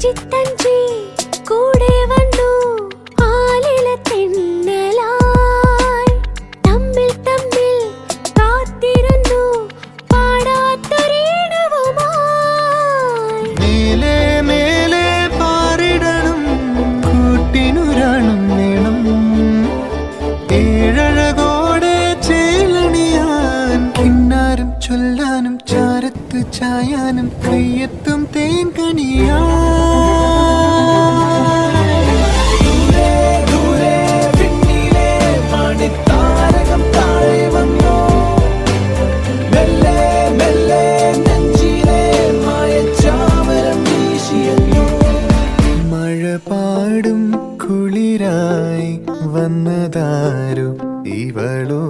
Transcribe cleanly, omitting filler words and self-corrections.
ചിത്തഞ്ചി കൂടെ വന്നു ആലില തെന്നലായി തമ്മിൽ തമ്മിൽ കാത്തിരുന്നു പാടാത്തൊരീണവുമായി മേലെ മേലെ പാറിടണം കൂട്ടിനുരാണം വേണം ഏഴഴകോടെ ചേലണിയാൻ കിന്നാരം ചൊല്ലാനും ചാരത്ത് ചായാനും കയ്യെത്തും തേൻ കണിയാ പാടും കുളിരായി വന്നതാരോ ഇവളോ